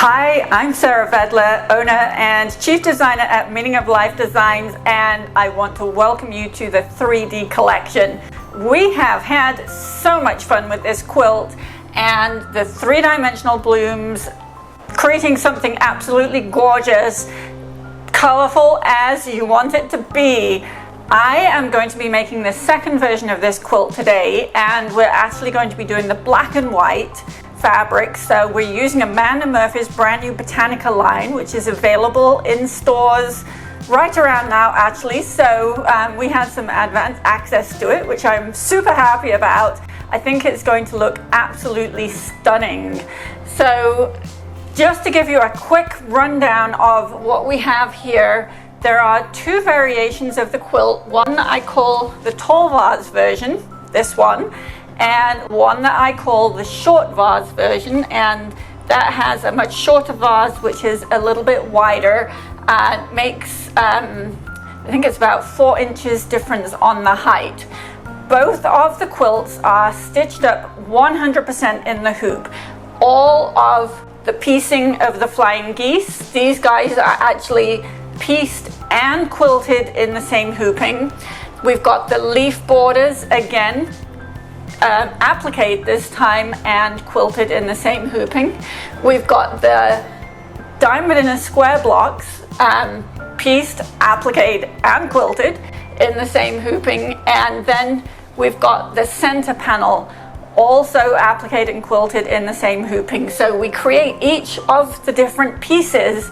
Hi, I'm Sarah Vedler, owner and chief designer at Meaning of Life Designs, and I want to welcome you to the 3D collection. We have had so much fun with this quilt and the three-dimensional blooms, creating something absolutely gorgeous, colorful as you want it to be. I am going to be making the second version of this quilt today, and we're actually going to be doing the black and white fabric. So we're using Amanda Murphy's brand new Botanica line, which is available in stores right around now actually. So we had some advanced access to it, which I'm super happy about. I think it's going to look absolutely stunning. So just to give you a quick rundown of what we have here, there are two variations of the quilt. One that I call the tall vase version, this one, and one that I call the short vase version, and that has a much shorter vase which is a little bit wider and makes I think it's about 4 inches difference on the height. Both of the quilts are stitched up 100% in the hoop. All of the piecing of the flying geese, these guys are actually pieced and quilted in the same hooping. We've got the leaf borders again, appliqued this time and quilted in the same hooping. We've got the diamond in a square blocks, pieced, appliqued and quilted in the same hooping, and then we've got the center panel also appliqued and quilted in the same hooping. So we create each of the different pieces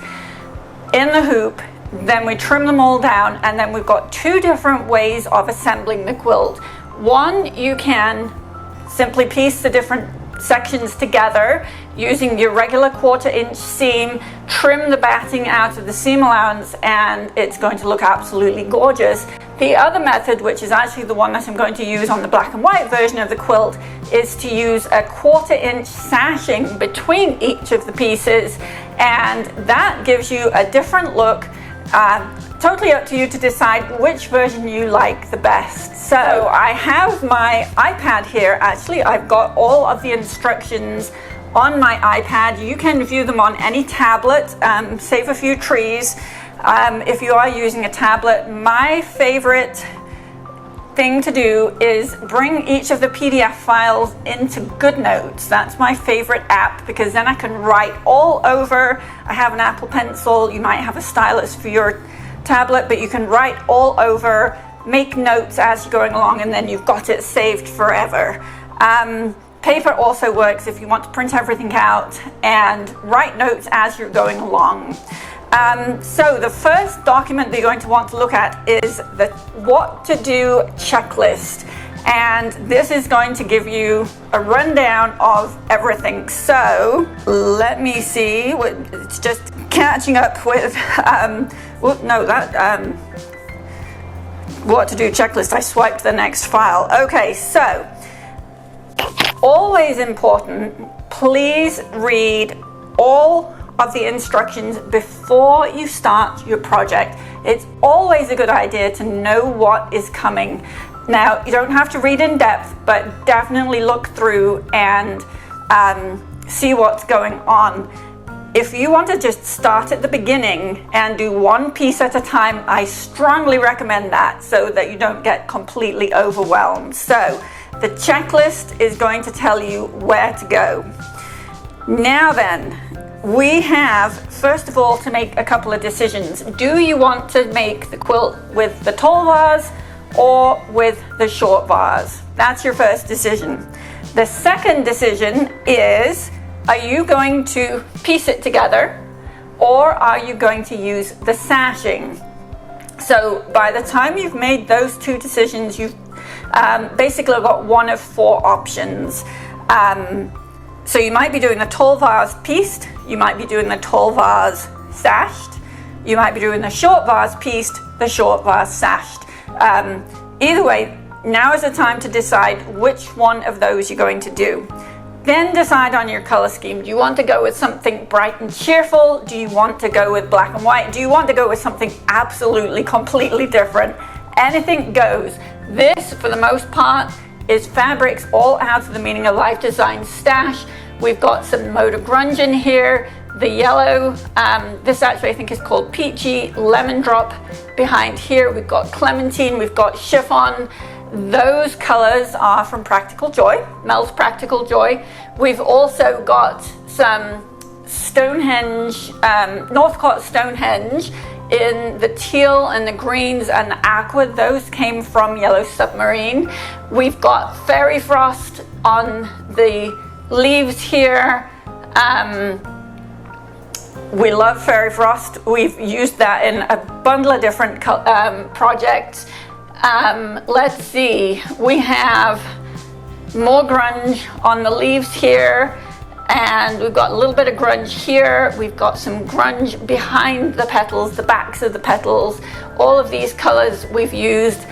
in the hoop, then we trim them all down, and then we've got two different ways of assembling the quilt. One, you can simply piece the different sections together using your regular 1/4 inch seam, trim the batting out of the seam allowance, and it's going to look absolutely gorgeous. The other method, which is actually the one that I'm going to use on the black and white version of the quilt, is to use a 1/4 inch sashing between each of the pieces, and that gives you a different look. Totally up to you to decide which version you like the best. So I have my iPad here. Actually, I've got all of the instructions on my iPad. You can view them on any tablet, save a few trees. If you are using a tablet, my favorite thing to do is bring each of the PDF files into GoodNotes. That's my favorite app, because then I can write all over. I have an Apple Pencil. You might have a stylus for your tablet, but you can write all over, make notes as you're going along, and then you've got it saved forever. Paper also works if you want to print everything out and write notes as you're going along. So the first document that you're going to want to look at is the what to do checklist, and this is going to give you a rundown of everything. So let me see, it's just catching up with what to do checklist. I swiped the next file. Okay, so always important, please read all of the instructions before you start your project. It's always a good idea to know what is coming. Now, you don't have to read in depth, but definitely look through and see what's going on. If you want to just start at the beginning and do one piece at a time, I strongly recommend that, so that you don't get completely overwhelmed. So the checklist is going to tell you where to go. Now then, we have, first of all, to make a couple of decisions. Do you want to make the quilt with the tall vase or with the short vase? That's your first decision. The second decision is, are you going to piece it together, or are you going to use the sashing? So by the time you've made those two decisions, you've basically got one of 4 options. So you might be doing the tall vase pieced, you might be doing the tall vase sashed, you might be doing the short vase pieced, the short vase sashed. Either way, now is the time to decide which one of those you're going to do. Then decide on your color scheme. Do you want to go with something bright and cheerful? Do you want to go with black and white? Do you want to go with something absolutely, completely different? Anything goes. This, for the most part, is fabrics all out of the Meaning of Life Design stash. We've got some Moda Grunge in here. the yellow. This actually I think is called Peachy, Lemon Drop. Behind here we've got Clementine, we've got Chiffon. Those colors are from Practical Joy, MELs Practical Joy. We've also got some Stonehenge, Northcott Stonehenge in the teal and the greens and the aqua. Those came from Yellow Submarine. We've got Fairy Frost on the leaves here. We love Fairy Frost. We've used that in a bundle of different projects. Let's see, we have more grunge on the leaves here, and we've got a little bit of grunge here. We've got some grunge behind the petals, the backs of the petals. All of these colors we've used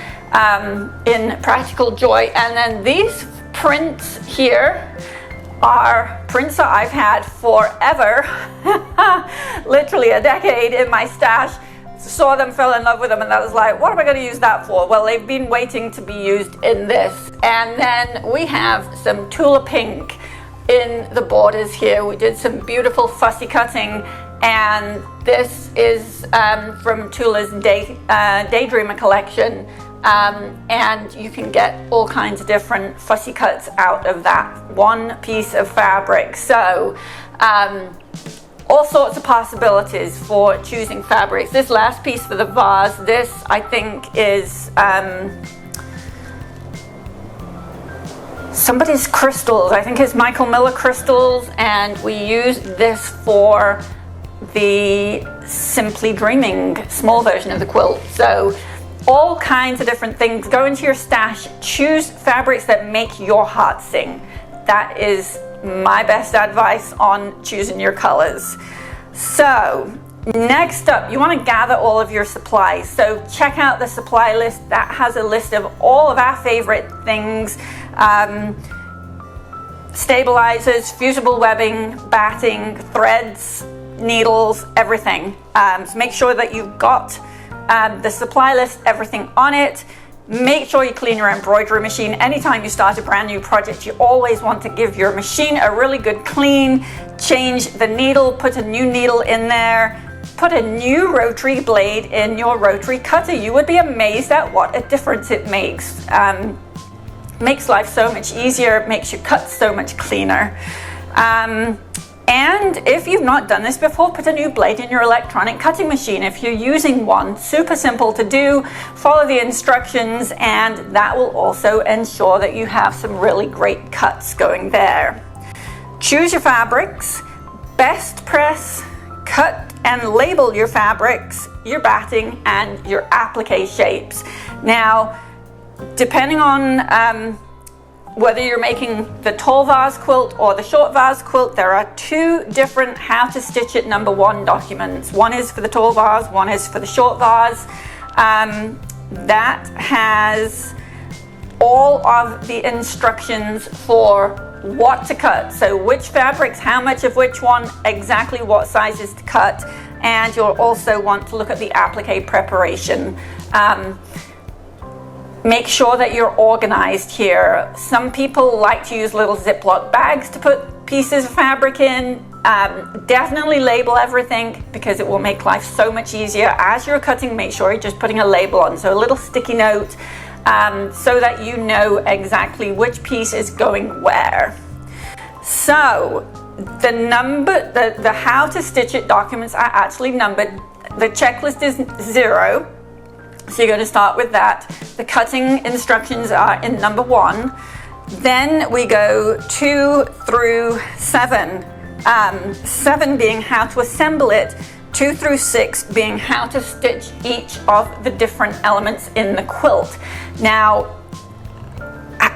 in Practical Joy. And then these prints here are prints that I've had forever, literally a decade in my stash. Saw them, fell in love with them, and I was like, what am I going to use that for? Well, they've been waiting to be used in this. And then we have some Tula Pink in the borders here. We did some beautiful fussy cutting, and this is from Tula's Daydreamer collection, and you can get all kinds of different fussy cuts out of that one piece of fabric. So all sorts of possibilities for choosing fabrics. This last piece for the vase, this I think is somebody's crystals. I think it's Michael Miller crystals, and we use this for the Simply Dreaming small version of the quilt. So all kinds of different things. Go into your stash, choose fabrics that make your heart sing. That is my best advice on choosing your colors. So next up, you want to gather all of your supplies. So check out the supply list. That has a list of all of our favorite things: stabilizers, fusible webbing, batting, threads, needles, everything. So make sure that you've got the supply list, everything on it. Make sure you clean your embroidery machine. Anytime you start a brand new project, you always want to give your machine a really good clean. Change the needle, put a new needle in there, put a new rotary blade in your rotary cutter. You would be amazed at what a difference it makes. Makes life so much easier, makes your cuts so much cleaner. And if you've not done this before, put a new blade in your electronic cutting machine. If you're using one, super simple to do. Follow the instructions, and that will also ensure that you have some really great cuts going there. Choose your fabrics, best press, cut and label your fabrics, your batting, and your applique shapes. Now, depending on whether you're making the tall vase quilt or the short vase quilt, there are two different How to Stitch It #1 documents. One is for the tall vase, one is for the short vase. That has all of the instructions for what to cut. So which fabrics, how much of which one, exactly what sizes to cut, and you'll also want to look at the applique preparation. Make sure that you're organized here. Some people like to use little Ziploc bags to put pieces of fabric in. Definitely label everything, because it will make life so much easier. As you're cutting, make sure you're just putting a label on, so a little sticky note, so that you know exactly which piece is going where. So the How to Stitch It documents are actually numbered. The checklist is 0. So you're going to start with that. The cutting instructions are in #1. Then we go 2 through 7. 7 being how to assemble it, 2 through 6 being how to stitch each of the different elements in the quilt. Now,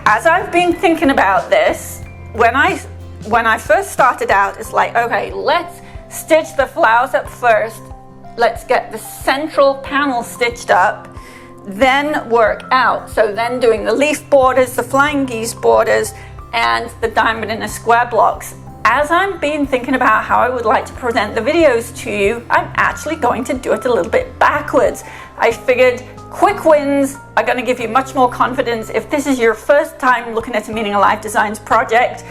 as I've been thinking about this, when I first started out, it's like, okay, let's stitch the flowers up first. Let's get the central panel stitched up, then work out. So then doing the leaf borders, the flying geese borders, and the diamond in a square blocks. As I've been thinking about how I would like to present the videos to you, I'm actually going to do it a little bit backwards. I figured quick wins are going to give you much more confidence if this is your first time looking at a Meaning of Life Designs project.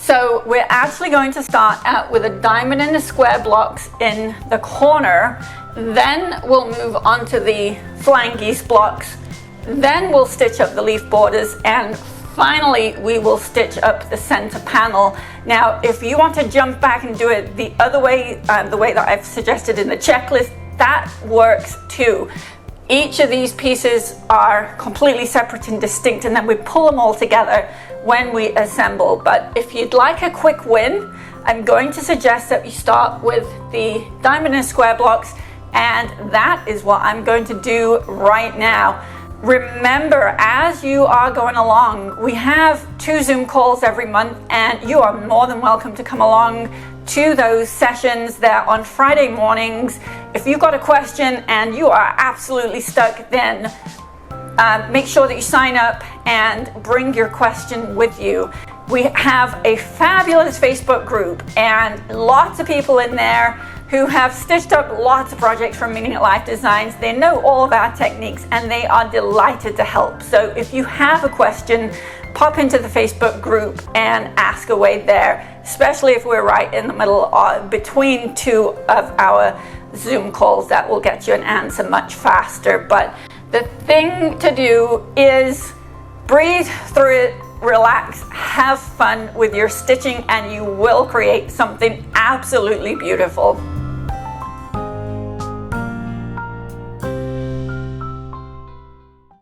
So we're actually going to start out with a diamond and a square blocks in the corner. Then we'll move on to the flying geese blocks. Then we'll stitch up the leaf borders, and finally we will stitch up the center panel. Now, if you want to jump back and do it the other way, the way that I've suggested in the checklist, that works too. Each of these pieces are completely separate and distinct, and then we pull them all together when we assemble. But if you'd like a quick win, I'm going to suggest that you start with the diamond and square blocks, and that is what I'm going to do right now. Remember, as you are going along, we have 2 Zoom calls every month, and you are more than welcome to come along to those sessions. They're on Friday mornings. If you've got a question and you are absolutely stuck, then make sure that you sign up and bring your question with you. We have a fabulous Facebook group and lots of people in there who have stitched up lots of projects from Meaning of Life Designs. They know all of our techniques and they are delighted to help. So if you have a question, pop into the Facebook group and ask away there, especially if we're right in the middle between 2 of our Zoom calls. That will get you an answer much faster. But the thing to do is breathe through it, relax, have fun with your stitching, and you will create something absolutely beautiful.